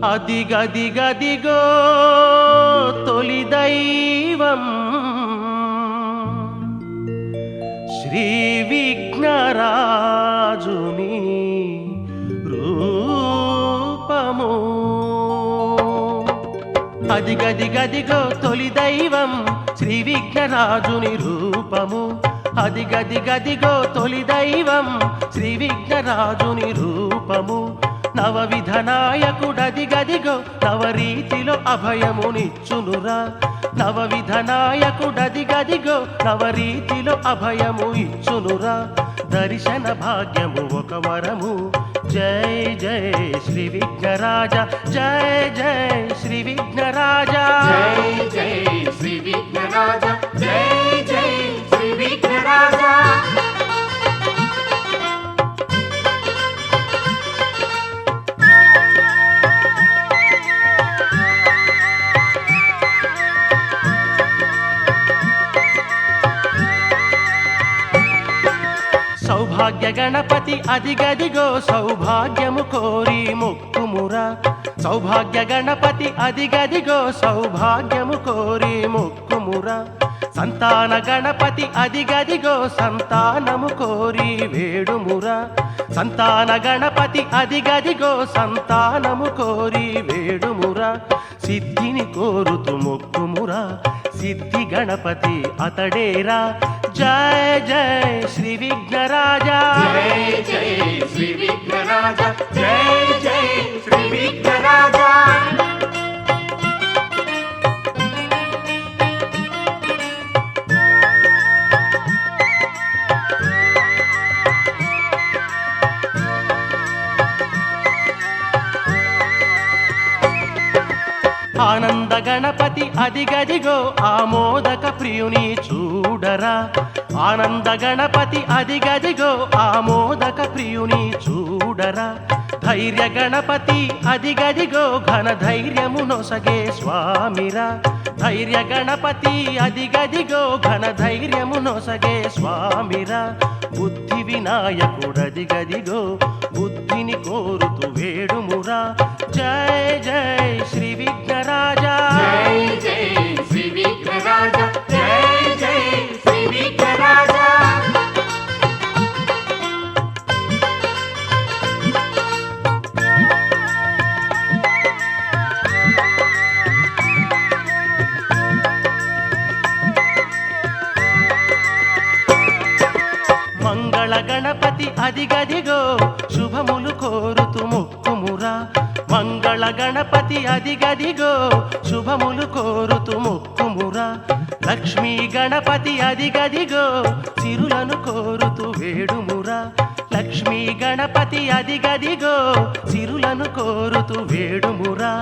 అదిగదిగదిగో తొలి దైవం శ్రీ విఘ్నరాజుని రూపము. అదిగదిగదిగో తొలి దైవం శ్రీ విఘ్నరాజుని రూపము. అదిగదిగదిగో తొలి దైవం శ్రీ విఘ్నరాజుని రూపము. నవవిధ నాయకుడదిగదిగో నవరీతిలో అభయమునిచ్చునురా. నవవిధ నాయకుడదిగదిగో నవరీతిలో అభయము ఇచ్చునురా. దర్శన భాగ్యము ఒక వరము. జై జై శ్రీ విఘ్నరాజ, జై జై శ్రీ విఘ్నరాజ, జై జై శ్రీ విఘ్నరాజ, జై జై శ్రీ విఘ్నరాజ. సౌభాగ్య గణపతి అదిగదిగో సౌభాగ్యము కోరి మొక్కుమురా. సౌభాగ్య గణపతి అదిగదిగో సౌభాగ్యము కోరి మొక్కుమురా. సంతాన గణపతి అదిగదిగో సంతానము కోరి వేడుమురా. సంతాన గణపతి అదిగదిగో సంతానము కోరి వేడుమురా. సిద్ధిని కోరుతూ మొక్కుమురా. సిద్ధి గణపతి అతడేరా. జై జై శ్రీ విఘ్నరాజ, జై జై శ్రీ విఘ్నరాజ, జై జై శ్రీ విఘ్నరాజ. ఆనంద గణపతి అదిగదిగో ఆమోదక ప్రియుని చూడరా. ఆనంద గణపతి అదిగదిగో ఆమోదక ప్రియుని చూడరా. ధైర్య గణపతి అదిగదిగో ఘన ధైర్యము నొసగే స్వామిరా. ధైర్య గణపతి అదిగదిగో ఘన ధైర్యము నొసగే స్వామిరా. బుద్ధి వినాయకుడదిగదిగో బుద్ధిని కోరుతూ వేడుమురా. జై జై శ్రీ విఘ్నరాజ, జై జై శ్రీ విఘ్నరాజ, జై జై శ్రీ విఘ్నరాజ. మంగళ గణపతి అదిగదిగో శుభములు కోరుతూ మొక్కుమురా. మంగళ గణపతి అదిగదిగో శుభములు కోరుతూ మొక్కుమురా. లక్ష్మీ గణపతి అదిగదిగో సిరులను కోరుతూ వేడుమురా. లక్ష్మీ గణపతి అదిగదిగో సిరులను కోరుతూ వేడుమురా.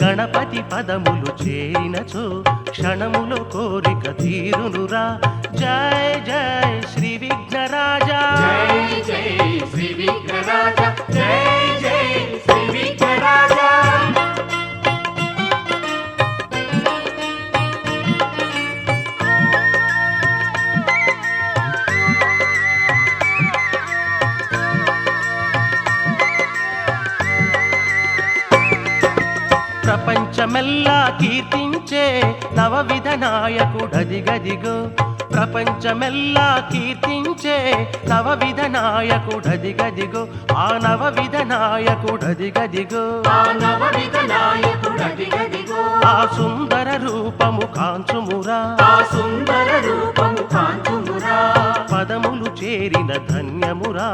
గణపతి పదములు చేరినచో క్షణములో కోరిక తీరునురా. జై జై శ్రీ విఘ్నరాజ, జై జై శ్రీ విఘ్నరాజ, జై జై శ్రీ విఘ్నరాజ. ప్రపంచమెల్లా కీర్తించే నవవిధ నాయకుడదిగదిగో. ప్రపంచమెల్లా కీర్తించే నవవిధ నాయకుడదిగదిగో. ఆ నవవిధ నాయకుడదిగదిగో, ఆ నవవిధ నాయకుడదిగదిగో. ఆ సుందర రూపము కాంచుమురా. ఆ సుందర రూపము కాంచుమురా. పదములు చేరిన ధన్యమురా.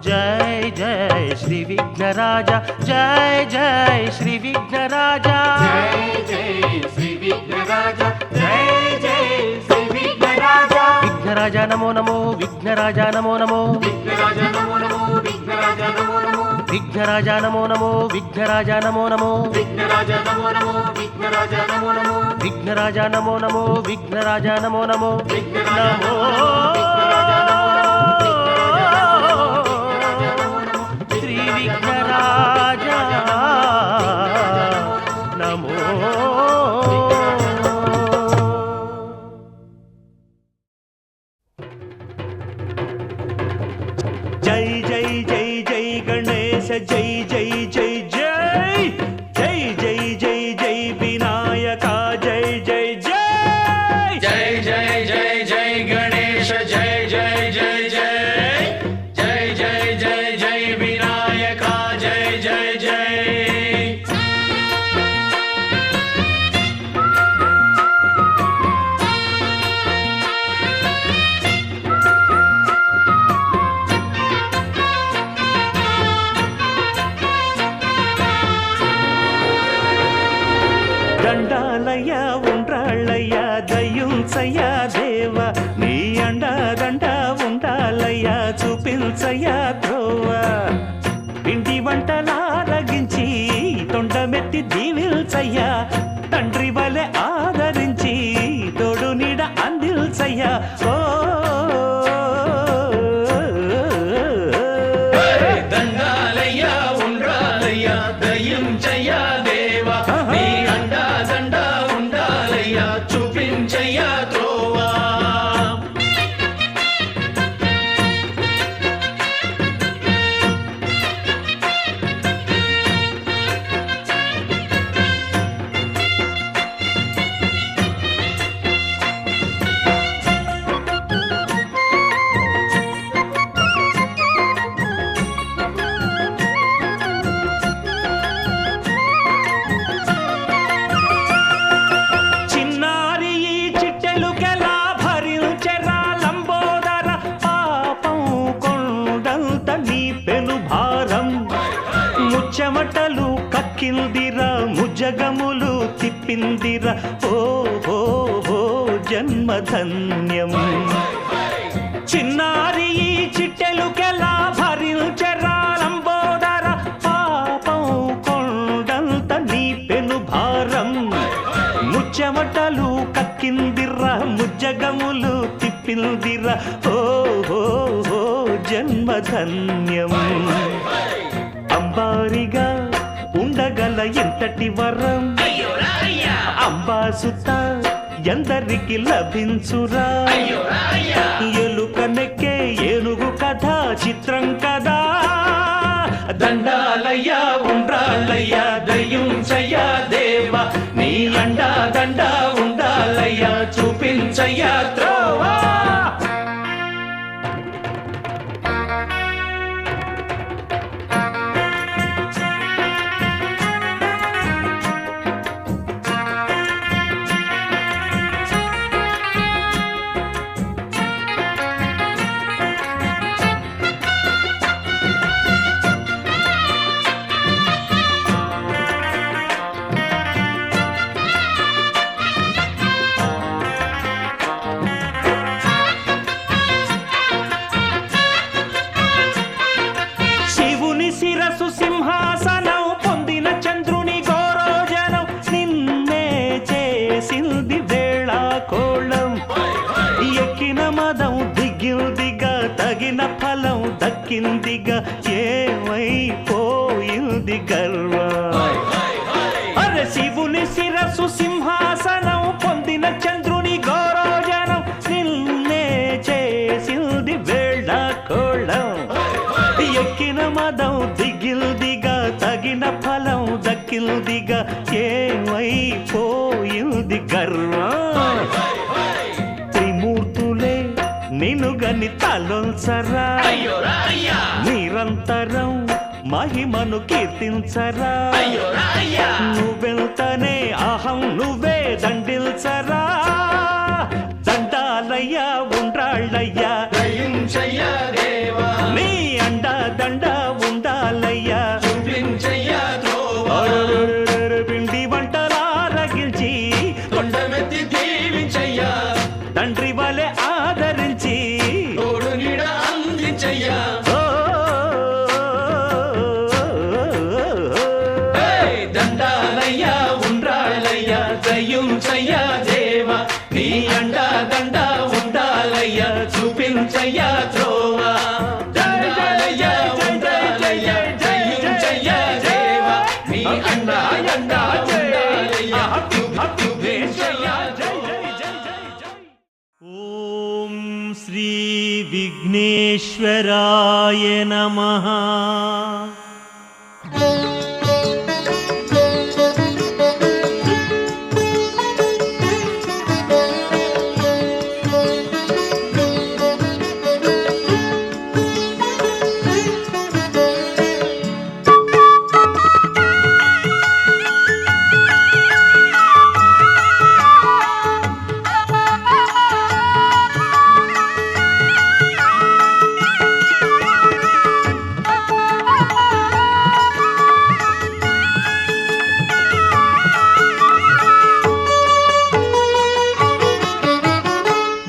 జై జై శ్రీ విఘ్నరాజ, జై జై శ్రీ విఘ్నరాజ, జై జై శ్రీ విఘ్నరాజ, జై జై శ్రీ విఘ్నరాజ. విఘ్నరాజ నమో నమో, విఘ్నరాజ నమో నమో, విఘ్నరాజ నమో నమో, విఘ్నరాజ నమో నమో, విఘ్నరాజ నమో నమో, విఘ్నరాజ నమో నమో, విఘ్నరాజ నమో నమో, విఘ్నరాజ నమో నమో, విఘ్నరాజ నమో నమో, విఘ్నరాజ నమో నమో, విఘ్నరాజ నమో శ్రీ విఘ్నరాజ నమో. जय जय जय जय गणेश जय जय जय जय जय చూపించయ్యా త్రోవ పిండి వంటలారగించి తొండమెత్తి దీవిల్చయ్యా తండ్రి వలె ఆదరించి తోడు నీడ అందిల్చయ్యా ఓ దండాలయ్యా ఉండ్రాలయ్యా దయించయ్యా దేవా నీ అండా దండా ఉండాలయ్యా చూపించయ్యా త్రోవా చిన్నారి ఈ చిట్టెలుకెలా భరించెరా లంబోదర పాపం కొండంత నీ పెను భారం ముచ్చమటలు కక్కిందిరా ముజగములు తిప్పిందిరా ఓ ఓ ఓ జన్మధన్యం చిన్నారి ఈ చిట్టెలుకెలా భరించెరా లంబోదర పాపం కొండంత నీ పెను భారం ముచ్చమటలు కక్కిందిరా ముజ్జగములు తిప్పిందిరా ఓ ఓ ఓ జన్మధన్యం అంబారిగా ఉండగల ఎంతటి వరం అంబాసుత ఎందరికి లభించురా ఎలుక నెక్కే ఏనుగు కథ చిత్రం కదా దండాలయ్యా ఉండ్రాలయ్యా దయించయ్యా దేవా నీ అండా దండా ఉండాలయ్యా చూపించయ్యా త్రోవా శివుని శిరసు సింహాసనం పొందిన చంద్రుని గోరోజనం నిన్నే చేసింది వేళ కోళం ఎక్కిన మదం దిగిందిగా తగిన ఫలం దక్కిందిగా ఏమైపోయింది గర్వం అరే శివుని శిరసు సింహాసనం పొందిన చంద్రుని గౌరవజనం నిన్నే చేసింది వేళ కోళం ఎక్కిన మదం దిగిల్దిగా తగిన ఫలం దక్కిల్దిగా ఏమైపోయింది గర్వం త్రిమూర్తులే నినుగని తలొల్సరా నిరంతరం మహిమను కీర్తించరా నువ్వెళ్తనే అహం నువ్వే దండిల్చరా దండాలయ్యా ఉండ్రాళ్ళయ్యా దయించయ్యా దేవా నీ అండా దండా ఉండాలయ్యా చూపించయ్యా త్రోవా పిండి వంటలారగించి కొండమెత్తి దీవించయ్యా తండ్రి వలె ఆదరించి తోడు నీడ అందించయ్యా దండాలయ్యా ఉండ్రాలయ్యా దయించయ్యా దేవా నీ అండా దండా ఉండాలయ్యా చూపించయ్యా త్రోవా దండాలయ్యా ఉండ్రాలయ్యా దయించయ్యా దేవా నీ అండా దండా ఉండాలయ్యా చూపించయ్యా ఓం శ్రీ విఘ్నేశ్వరాయ నమః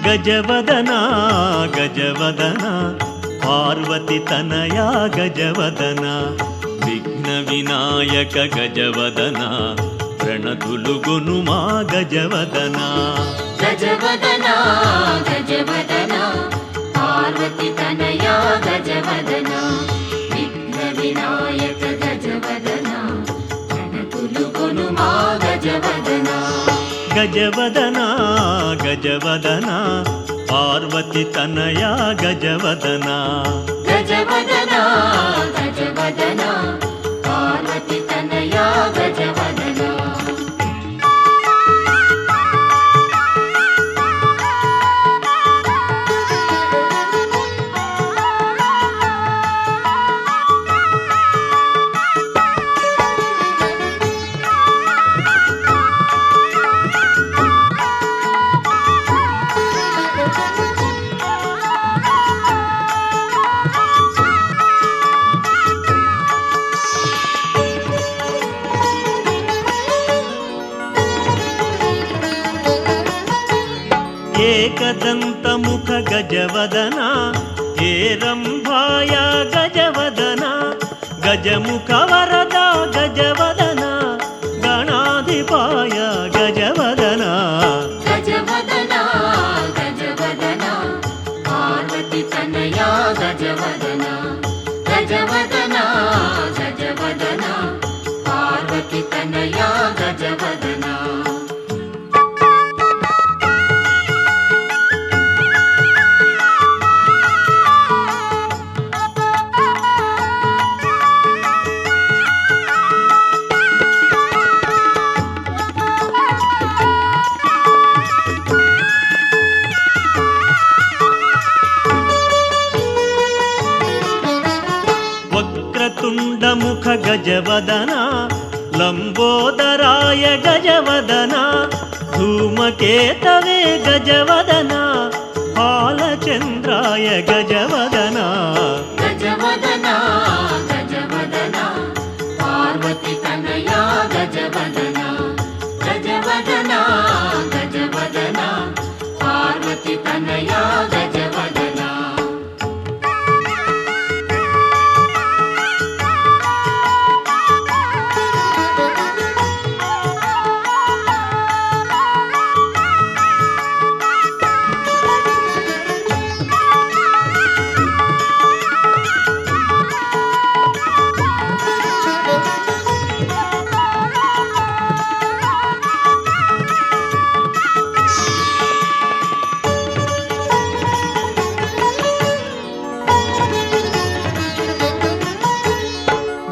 గజవదనా గజవదనా పార్వతి తనయా గజవదన విఘ్న వినాయక గజవదన ప్రణతులు గొనుమా గజవదన గజవదన గజవదన పార్వతి తనయా గజవదన విఘ్న వినాయక గజవదన ప్రణతులు గొనుమా గజవదన గజవదన గజవదన పార్వతి తనయా గజవదన గజవదన గజవదన పార్వతి తనయా గజవదన ఏకదంతముఖ గజవదన ఏరంభాయ గజవదన గజముఖ వరద గజవదన గణాధిపాయ గజవదన గజవదన గజవదన పార్వతి తనయా గజవదన గజవదన గజవదన పార్వతి తనయా గజవదన వక్రతుండముఖ గజవదన లంబోదరాయ గజవదన ధూమకేతవే గజవదన బాలచంద్రాయ గజవదన గజవదన గజవదన పార్వతి తనయా గజవదన గజవదన గజవదన పార్వతి తనయా గజవదన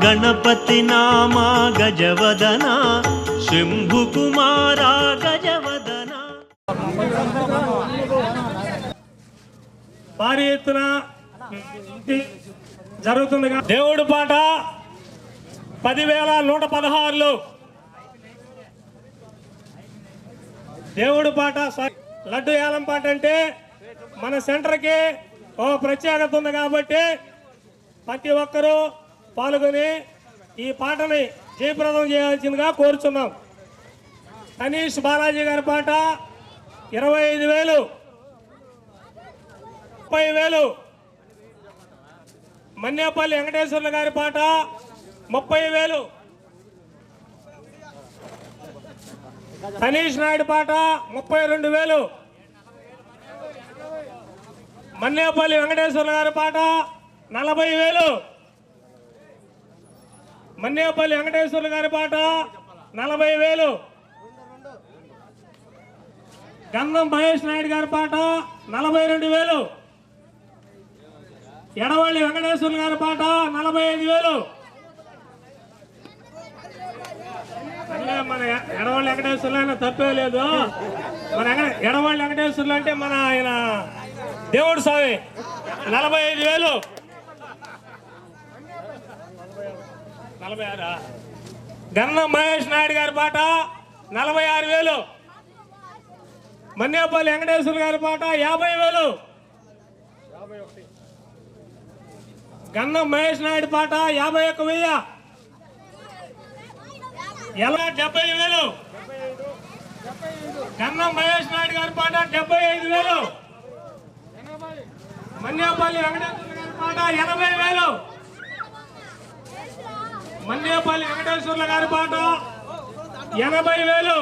గణపతి నామా గజవదన శంభు కుమారా గజవదన భారీ ఎత్తున జరుగుతుంది. దేవుడి పాట 10,116 దేవుడి పాట లడ్డు ఏలం పాట అంటే మన సెంటర్కి ఓ ప్రత్యేకత ఉంది కాబట్టి ప్రతి ఒక్కరూ పాల్గొని ఈ పాటని జయప్రదం చేయాల్సిందిగా కోరుచున్నాం. అనీష్ బాలాజీ గారి పాట 25,000, 30,000. మన్నేపల్లి వెంకటేశ్వర్ల గారి పాట 30,000. అనీష్ నాయుడు పాట 32,000. మన్నేపల్లి వెంకటేశ్వర్ల గారి పాట 40,000. మన్నేపల్లి వెంకటేశ్వర్ల గారి పాట 40,000. గంధం మహేష్ నాయుడు గారి పాట 42,000. ఎడవల్లి వెంకటేశ్వర్ల గారి పాట 45,000. మన ఎడవల్లి వెంకటేశ్వర్లు అయినా తప్పే లేదు. మన ఎడవల్లి వెంకటేశ్వర్లు అంటే మన ఆయన దేవుడు స్వామి 45,000. 46. గంధం మహేష్ నాయుడు గారి పాట 46,000. మన్నేపల్లి వెంకటేశ్వర గారి పాట 50,000. గంధం మహేష్ నాయుడు పాట 51,000. ఎలా 70,000. గంధం మహేష్ నాయుడు గారి పాట 75,000. మన్నేపల్లి వెంకటేశ్వర గారి పాట 80,000. మన్నేపల్లి వెంకటేశ్వర్ల గారి పాట 80,000.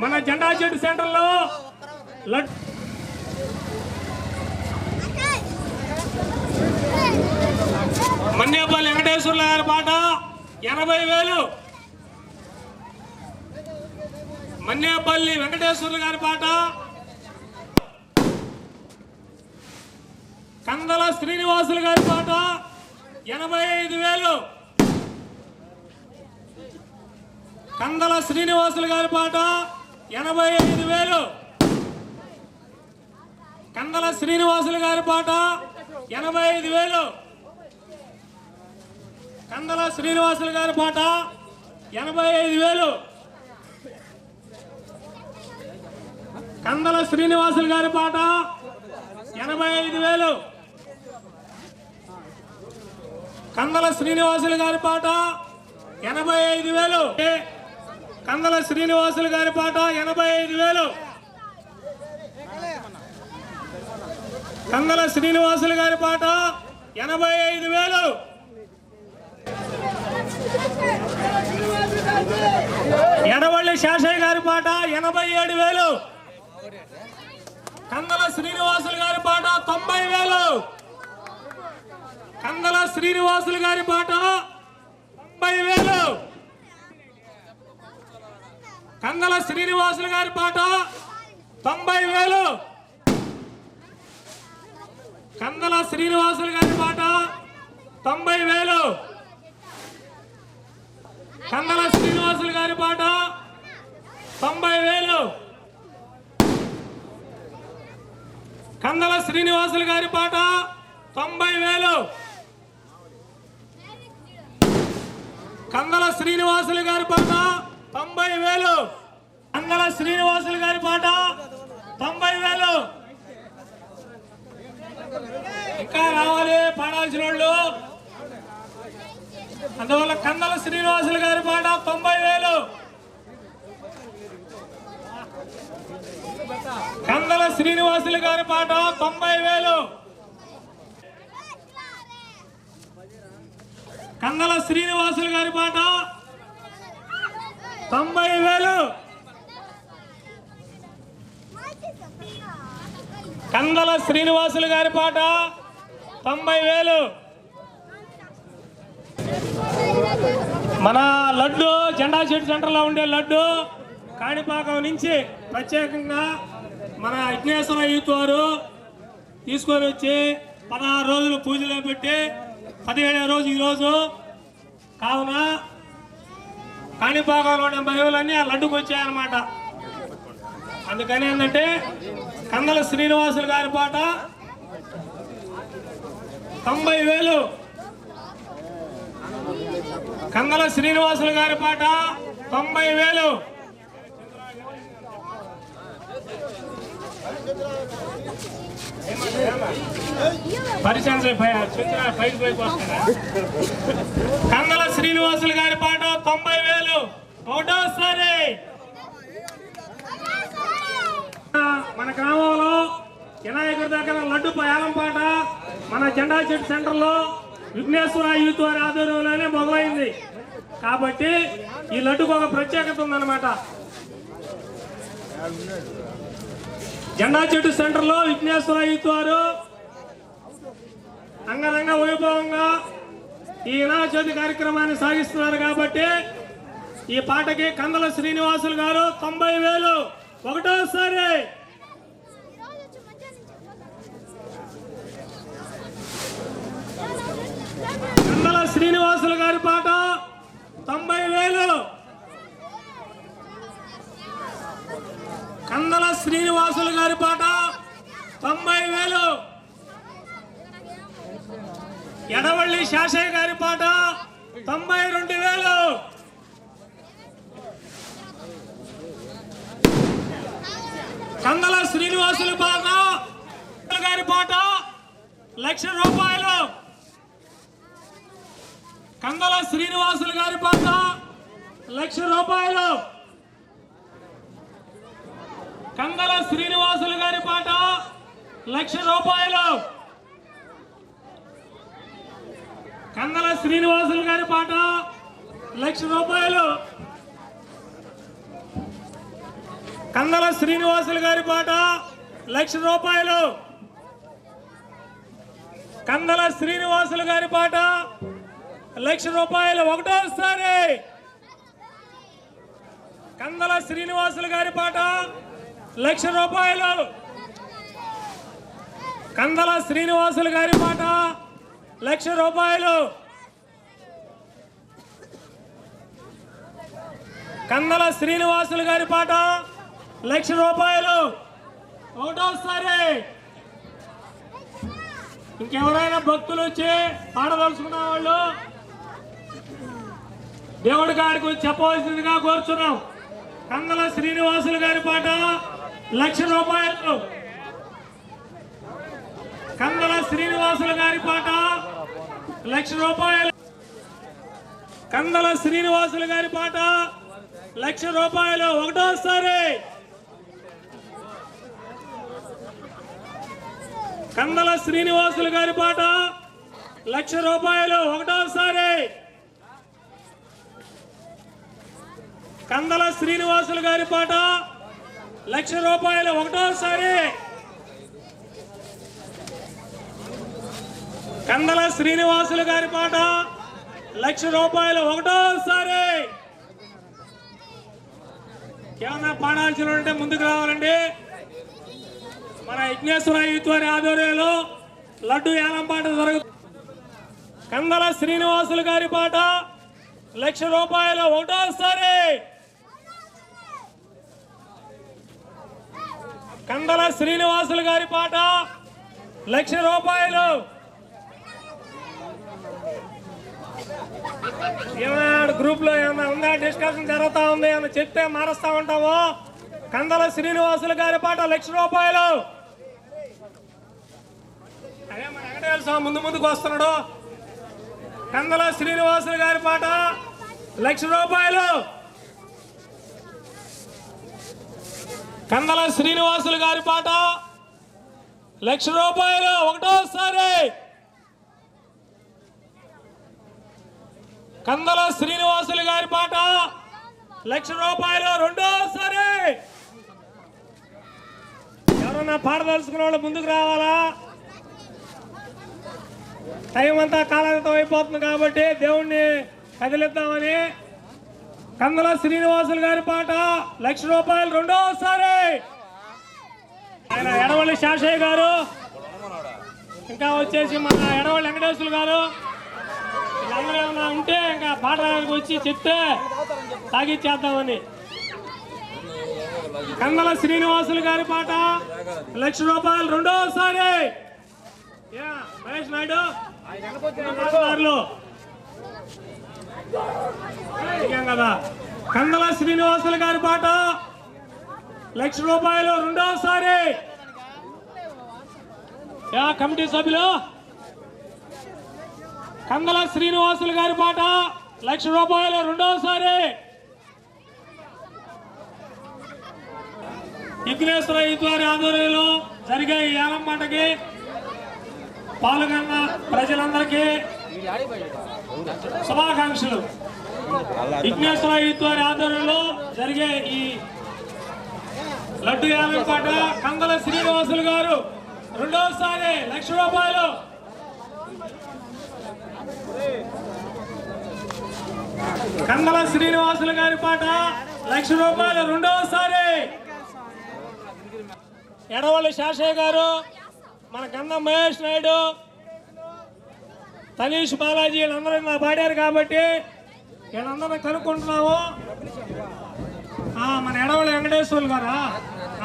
మన జెండా చెట్టు సెంటర్లో మన్నేపల్లి వెంకటేశ్వర్ల గారి పాట 80,000. మన్నేపల్లి వెంకటేశ్వర్ల గారి పాట. కందల శ్రీనివాసులు గారి పాట 85,000. కందల శ్రీనివాసులు గారి పాట 85,000. కందల శ్రీనివాసులు గారి పాట 85,000. కందల శ్రీనివాసులు గారి పాట 85,000. కందల శ్రీనివాసులు గారి పాట 85,000. కందల శ్రీనివాసులు గారి పాట 85,000. కందల శ్రీనివాసులు గారి పాట 85,000. కందల శ్రీనివాసులు గారి పాట 85,000. ఎడవల్లి శాషయ్య గారి పాట 87,000. కందల శ్రీనివాసులు గారి పాట 90,000. కందల శ్రీనివాసులు గారి పాట 90,000. కందల శ్రీనివాసులు గారి పాట 90,000. కందల శ్రీనివాసులు గారి పాట 90,000. కందల శ్రీనివాసులు గారి పాట 90,000. కందల శ్రీనివాసులు గారి పాట 90,000. కందల శ్రీనివాసులు గారి పాట 90,000. కందల శ్రీనివాసులు గారి పాట 90,000. ఇంకా రావాలి పాడాల్సిన వాళ్ళు. అందువల్ల కందల శ్రీనివాసులు గారి పాట 90,000. కందల శ్రీనివాసులు గారి పాట 90,000. కందల శ్రీనివాసులు గారి పాట 90,000. కందల శ్రీనివాసులు గారి పాట 90,000. మన లడ్డు జెండా చెట్టు సెంటర్లో ఉండే లడ్డు కాణిపాకం నుంచి ప్రత్యేకంగా మన విఘ్నేశ్వర యూత్ వారు తీసుకొని వచ్చి 16 రోజులు పూజలో పెట్టి 17వ రోజు ఈరోజు కావున కాణిపాకంలో ఉండే మహిళలన్నీ ఆ లడ్డుకు వచ్చాయన్నమాట. అందుకని ఏంటంటే కందల శ్రీనివాసులు గారి పాట 90,000. కందల శ్రీనివాసులు గారి పాట 90,000. పరిచయం కందల శ్రీనివాసులు గారి పాట 90,000. ఒకటోసారి మన గ్రామంలో వినాయకుడి దగ్గర లడ్డు యాలం పాట మన జెండా చెట్టు సెంటర్లో విఘ్నేశ్వర యూత్ వారి ఆధ్వర్యంలోనే మొదలైంది. కాబట్టి ఈ లడ్డుకు ఒక ప్రత్యేకత ఉందన్నమాట. జెండా చెట్టు సెంటర్లో విఘ్నేశ్వర యూత్ వారు అంగరంగ వైభవంగా ఈ వినాయక చవితి కార్యక్రమాన్ని సాగిస్తున్నారు. కాబట్టి ఈ పాటకి కందల శ్రీనివాసులు గారు 90,000. ఒకటోసారి కందల శ్రీనివాసులు గారి పాట 90,000. కందల శ్రీనివాసులు గారి పాట 90,000. ఎడవల్లి శాషయ్య గారి పాట 92,000. కందల శ్రీనివాసులు పాట గారి పాట 1,00,000 రూపాయలు. కందల శ్రీనివాసులు గారి పాట 1,00,000 రూపాయలు. కందల శ్రీనివాసులు గారి పాట 1,00,000 రూపాయలు. కందల శ్రీనివాసులు గారి పాట 1,00,000 రూపాయలు. కందల శ్రీనివాసులు గారి పాట 1,00,000 రూపాయలు. కందల శ్రీనివాసులు గారి పాట 1,00,000 రూపాయలు. ఒకటోసారి కందల శ్రీనివాసులు గారి పాట 1,00,000 రూపాయలు. కందల శ్రీనివాసులు గారి పాట 1,00,000 రూపాయలు. కందల శ్రీనివాసులు గారి పాట 1,00,000 రూపాయలు. ఒకటోసారి ఇంకెవరైనా భక్తులు వచ్చి పాడదలుచుకున్న వాళ్ళు దేవుడి గారికి చెప్పవలసిందిగా కోరుచున్నాం. కందల శ్రీనివాసులు గారి పాట 1,00,000 రూపాయలు. కందల శ్రీనివాసులు గారి పాట 1,00,000 రూపాయలు. కందల శ్రీనివాసులు గారి పాట 1,00,000 రూపాయలు. ఒకటోసారి కందల శ్రీనివాసులు గారి పాట 1,00,000 రూపాయలు. ఒకటోసారి కందల శ్రీనివాసులు గారి పాట 1,00,000 రూపాయలు. ఒకటోసారి కందల శ్రీనివాసులు గారి పాట 1,00,000 రూపాయలు. ఒకటోసారి ఏమన్నా పాడాల్సిన ఉంటే ముందుకు రావాలండి. మన విఘ్నేశ్వర యూత్ వారి ఆధ్వర్యంలో లడ్డు ఏలం పాట జరుగుతుంది. కందల శ్రీనివాసులు గారి పాట 1,00,000 రూపాయలు. ఒకటోసారి కందల శ్రీనివాసులు గారి పాట 1,00,000 రూపాయలు. ఏమన్నా గ్రూప్ లో ఏమన్నా ఉందా, డిస్కషన్ జరుగుతా ఉంది అని చెప్తే మారుస్తా ఉంటాము. కందల శ్రీనివాసులు గారి పాట 1,00,000 రూపాయలు. అదే మన వెంకటేశ్వర స్వామి ముందుకు వస్తున్నాడు. కందల శ్రీనివాసులు గారి పాట 1,00,000 రూపాయలు. కందల శ్రీనివాసులు గారి పాట 1,00,000 రూపాయలు. ఒకటోసారి కందల శ్రీనివాసులు గారి పాట 1,00,000 రూపాయలు. రెండోసారి ఎవరన్నా పాడదలుచుకున్న వాళ్ళు ముందుకు రావాలా? టైం అంతా కాలాతీతం అయిపోతుంది కాబట్టి దేవుణ్ణి కదిలిద్దామని. కందల శ్రీనివాసులు గారి పాట 1,00,000 రూపాయలు. రెండోసారి ఆయన ఎడవల్లి శాషయ్య గారు, ఇంకా వచ్చేసి మన ఎడవల్లి వెంకటేశ్వరులు గారు, వీళ్ళందరూ ఏమన్నా ఉంటే ఇంకా పాఠానికి వచ్చి చెప్తే తాగిచ్చేద్దామని. కందల శ్రీనివాసులు గారి పాట 1,00,000 రూపాయలు. రెండోసారి మహేష్ నాయుడు కదా. కందల శ్రీనివాసులు గారి పాట 1,00,000 రూపాయలు. రెండోసారి కమిటీ సభ్యులు కందల శ్రీనివాసులు గారి పాట 1,00,000 రూపాయలు. రెండోసారి విఘ్నేశ్వర యూత్ వారి ఆధ్వర్యంలో జరిగే ఈ ఏలం పాటకి పాల్గొన్న ప్రజలందరికీ శుభాకాంక్షలు. విఘ్నేశ్వర యూత్ వారి ఆధ్వర్యంలో జరిగే ఈ లడ్డు ఏలం పాట కందల శ్రీనివాసులు గారు రెండోసారి 1,00,000 రూపాయలు. కందల శ్రీనివాసులు గారి పాట 1,00,000 రూపాయలు. రెండోసారి ఎడవల్లి శాషయ్య గారు, మన గంధం మహేష్ నాయుడు, తనీష్ బాలాజీ వీళ్ళందరూ నా పాడారు కాబట్టి వీళ్ళందరూ కనుక్కుంటున్నాము. మన ఎడవల్లి వెంకటేశ్వర్లు గారా,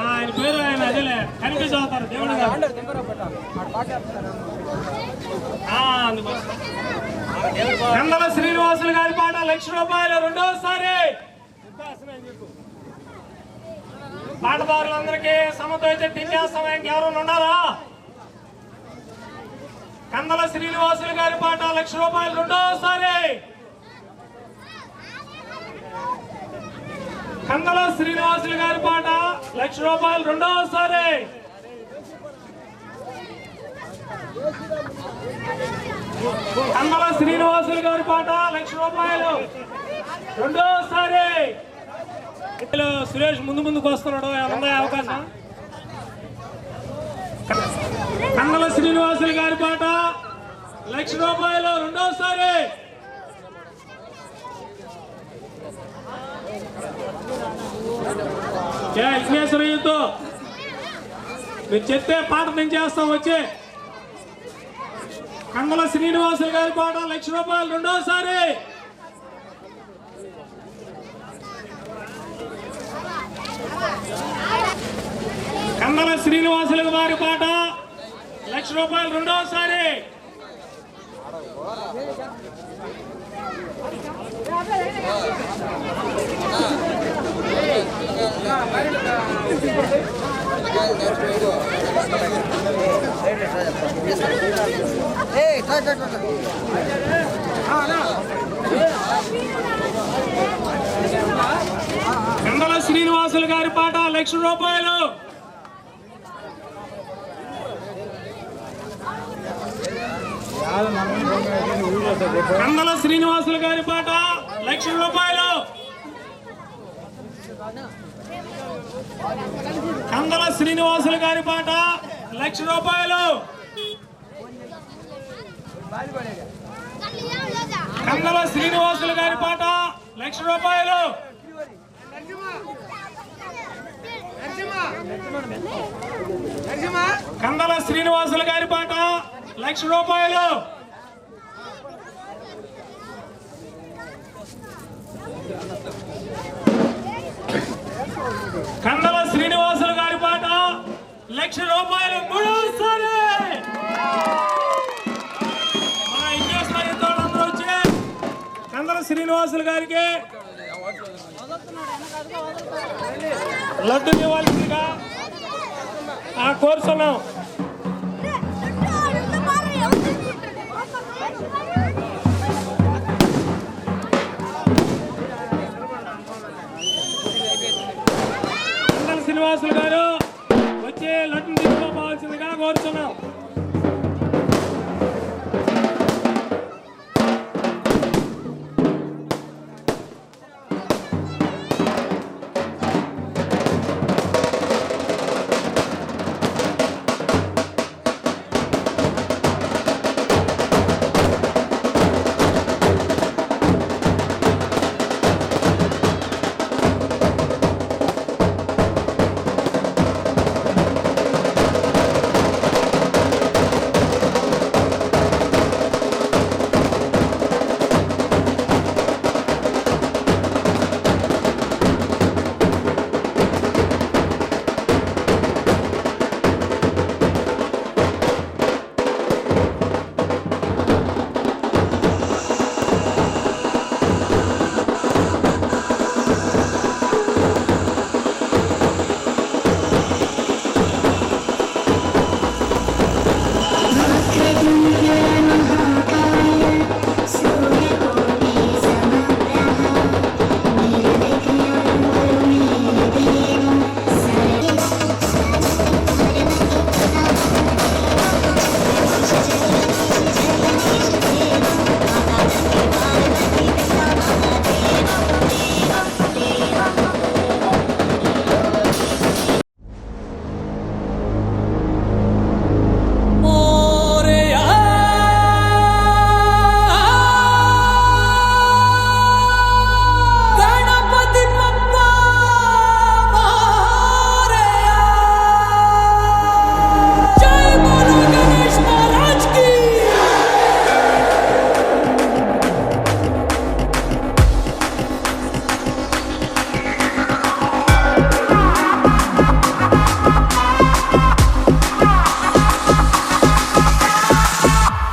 ఆయన పేరు ఆయన అదేలే కనిపిస్తూ అవుతారు దేవుడు గారు. కందల శ్రీనివాసులు గారి పాట 1,00,000 రూపాయలు. రెండోసారి పాటదారులందరికీ సమతో అయితే తించేస్తాం. ఇంకెవరు ఉన్నారా? కందల శ్రీనివాసులు గారి పాట 1,00,000 రూపాయలు. రెండోసారి కందల శ్రీనివాసులు గారి పాట 1,00,000 రూపాయలు. రెండోసారి కందల శ్రీనివాసులు గారి పాట ₹1,00,000 రెండోసారి. సురేష్ ముందుకు వస్తున్నాడు, ఏమన్నా అవకాశం? కందల శ్రీనివాసులు గారి పాట ₹1,00,000 రెండోసారి. విఘ్నేశ్వర యుద్ధం మీరు చెప్తే పాట నేను చేస్తాం. వచ్చే కందల శ్రీనివాసులు గారి పాట ₹1,00,000 రెండోసారి. కందల శ్రీనివాసులు గారి పాట ₹1,00,000 రెండోసారి. కందల శ్రీనివాసులు గారి పాట ₹1,00,000. కందల శ్రీనివాసులు గారి పాట ₹1,00,000. కందల శ్రీనివాసులు గారి పాట ₹1,00,000. కందల శ్రీనివాసులు గారి పాట ₹1,00,000. కందల శ్రీనివాసులు గారి పాట ₹1,00,000. కందల శ్రీనివాసులు గారి పాట ₹1,00,000 మూడోసారి. మన ఇంగ్లీష్లో వచ్చే కందల శ్రీనివాసులు గారికి లడ్డు ఇవ్వాల్సిందిగా కోరుతున్నాం. కందల శ్రీనివాసులు గారు వచ్చే లడ్డు తీసుకోవాల్సిందిగా కోరుతున్నాం.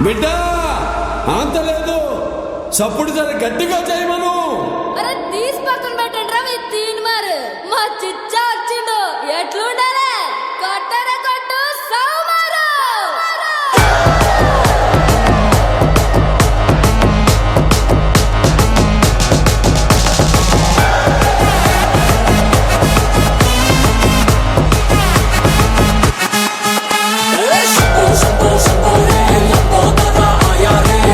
బిడ్డ ఆంతలేదు చప్పుడు జర గట్టిగా చేయమను. అరే తీసి పక్కన పెట్టండి రా మీ తీన్ మారు మా చిచ్చా వచ్చిండు ఎట్లుండాలే కొట్టర కొట్టు సౌమారు. Shambho, shambho, shambho re, lambo tada aaya re.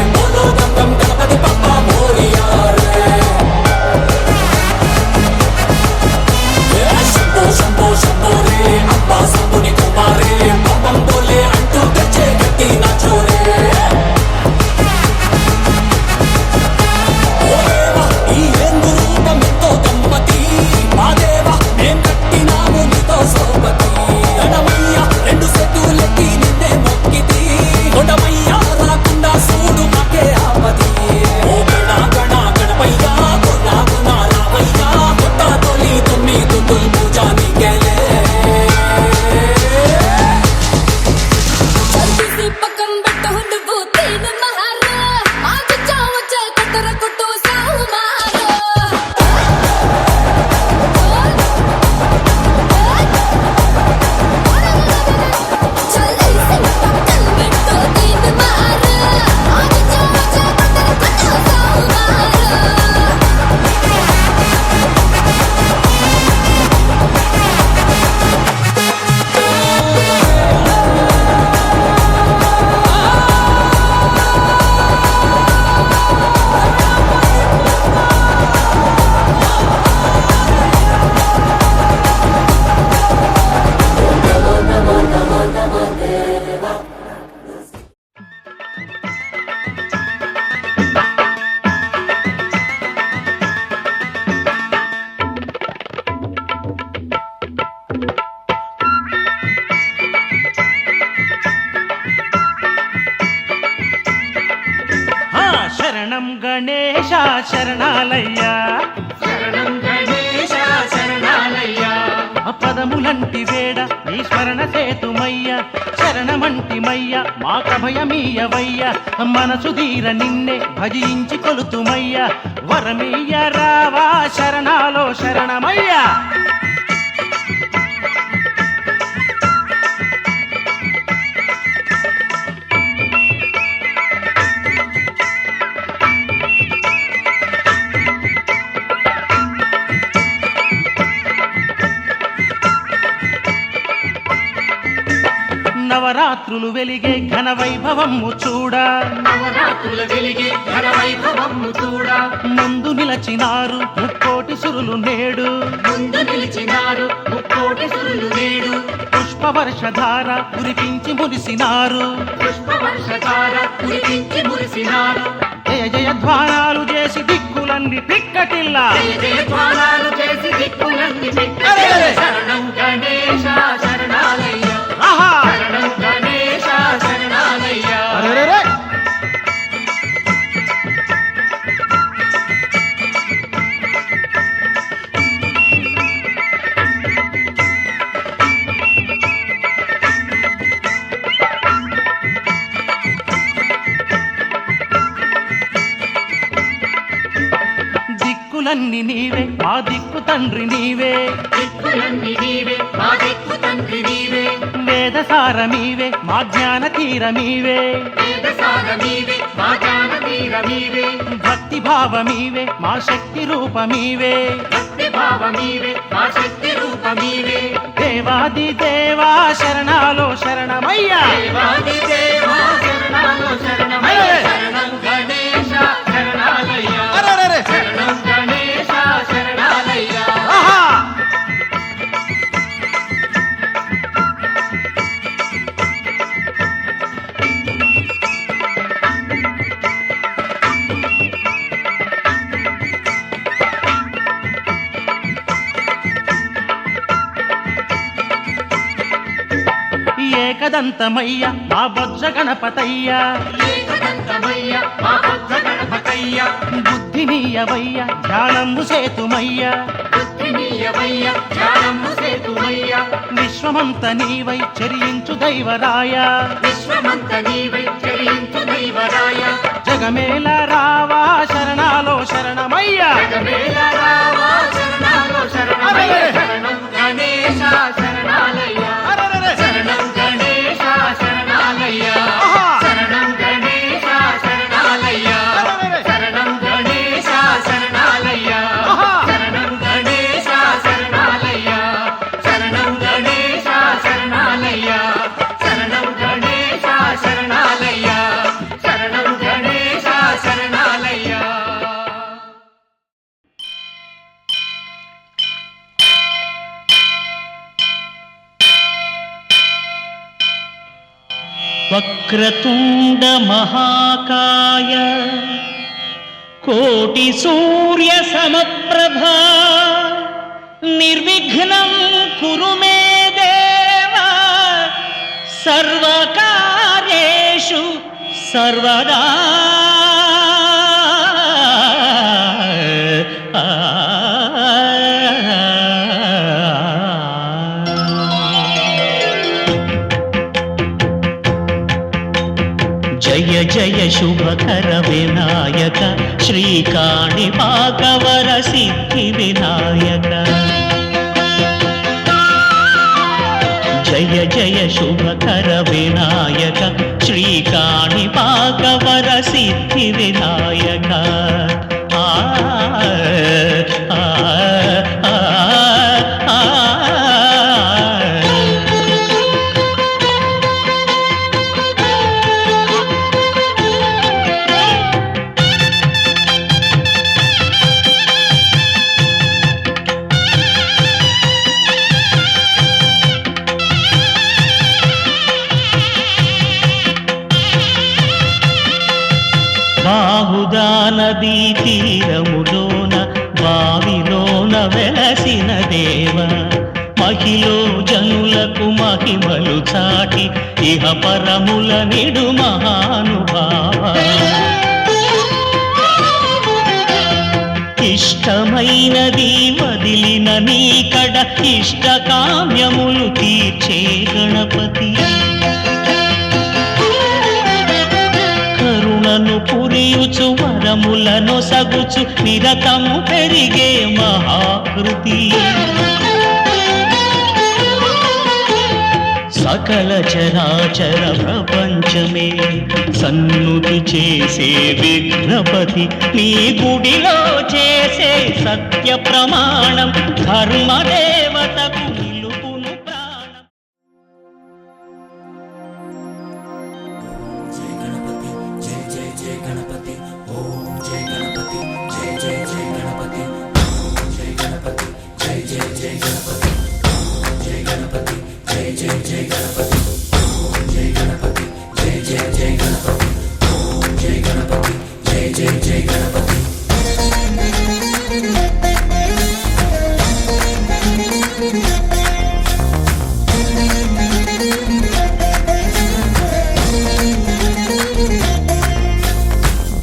శరణం గణేశ శరణాలయ్యా శరణం గణేశ శరణాలయ్యా పదములంటి వేడ నీ స్మరణ సేతుమయ్య శరణమంటి మయ్య మాకభయమీయవయ్య మనసు తీర నిన్నే భజించి కొలుతుమయ్య వరమీయ రావా శరణాలో శరణమయ్యా నవరాత్రులు వెలిగే ఘన వైభవము చూడ నవరాత్రుల వెలిగే ఘన వైభవము చూడ ముందు నిలచినారు ముక్కోటి సురులు నేడు ముందు నిలిచినారు ముక్కోటి సురులు నేడు పుష్పవర్షధార కురిపించి మురిసినారు పుష్పవర్షధార కురిపించి మురిసినారు జయ జయధ్వానాలు చేసి దిక్కులన్నీ పిక్కటిల్లా జయ జయధ్వానాలు చేసి దిక్కులన్నీ అరెరెరె! శరణం గణేశ శరణాలయ్య ఆహా! శరణం గణేశ శరణాలయ్య అరెరెరె! దిక్కులన్నీ నీవే మా దిక్కు తండ్రి నీవే దిక్కులన్నీ నీవే మా దిక్కు తండ్రి నీవే వేదసారమీవే మా జ్ఞాన తీరమీవే వేదసారమీవే మా జ్ఞాన తీరమీవే భక్తి భావమీవే మా శక్తి రూపమీవే భక్తి భావమీవే మా శక్తి రూపమీవే దేవాది దేవా శరణాలో శరణమయ్యా దేవాది దేవా శరణాలో శరణమయ్య శరణం గణేశ శరణాలయ్య అరెరెరె! శరణం గణేశ శరణాలయ్య ఆహా! ఏకదంతమయ్య మా బొజ్జ గణపతయ్య ఏకదంతమయ్య మా బుద్ధ గణపతయ్య బుద్ధినీయవయ్య ధ్యానము సేతుమయ్య బుద్ధినీయవయ్య జ్ఞానము సేతుమయ్య విశ్వమంత నీవై చరించు దైవరాయ విశ్వమంత నీవై చరించు దైవరాయ జగమేల రావా శరణాలో శరణమయ్య జగమేల రావా శరణాలో శరణమయ్య అరెరెరె! శరణం గణేశ శరణాలయ్య అరెరెరె! శరణం గణేశ శరణాలయ్య ఆహా! శరణం గణేశ శరణాలయ్య అరెరెరె! శరణం గణేశ శరణాలయ్య ఆహా! శరణం గణేశ శరణాలయ్య శరణం గణేశ శరణాలయ్య శరణం గణేశ శరణాలయ్య శరణం గణేశ శరణాలయ్య వక్రతుండ మహాకాయ కోటి సూర్య సమప్రభా నిర్విఘ్నం కురు మే దేవ సర్వకార్యేషు సర్వదా జయ జయ శుభకర వినాయక శ్రీకాణిపాకవర సిద్ధి వినాయక జయ జయ శుభకర వినాయక శ్రీకాణిపాకవర సిద్ధి వినాయక ఆ ఆ ఆ ఆ బాహుదా నదీ తీరములోన బావిలోన వెలసిన దేవ మహిలో జనులకు మహిమలు చాటి ఇహ పరముల నిడు మహానుభావ ఇష్టమైనది వదిలిన నీకడ ఇష్టకామ్యములు తీర్చే గణపతి కరుణను పురియుచు వరములను సగుచు నిరతము పెరిగే మహాకృతి సకల చరాచర ప్రపంచమే సన్నుతి చేసే విఘ్నపతి నీ గుడిలో చేసే సత్య ప్రమాణం ధర్మదేవతకు నిలుపును ప్రాణం.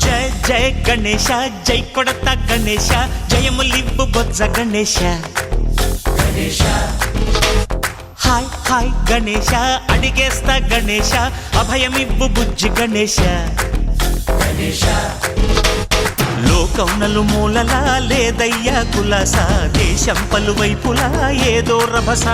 జయ జయ గణేశ జై కొడత గణేశ జయములివ్వు బొజ్జ గణేశ హాయ్ హాయ్ గణేశ అడిగేస్తా గణేశ అభయమివ్వు బుజ్జి గణేశ లోకం నలుమూలలా లేదయ్యా కులాస దేశం పలువైపులా ఏదో రభస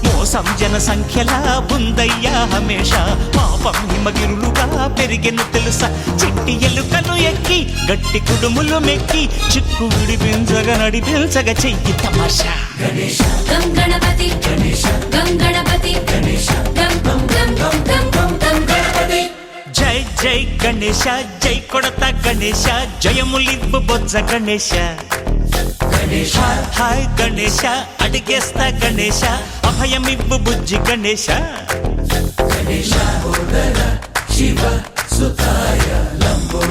మోసం జన సంఖ్యలా ఉందయ్యా హమేష పాపం హిమగిరులుగా పెరిగెను తెలుసా చిట్టి ఎలుకను ఎక్కి గట్టి కుడుములు మెక్కి చిక్కు విడిపించగా నడిపించగా చెయ్యి తమాషా గం గణపతి గం గణపతి గం గం గం గం గం గం గణపతి జై జై గణేశ జై కొడత గణేశ జయములివ్వు బొజ్జ గణేశ హాయ్ గణేశ అడిగేస్తా గణేశ అభయమివ్వు బుజ్జి గణేశ శివ సుతాయ లంబో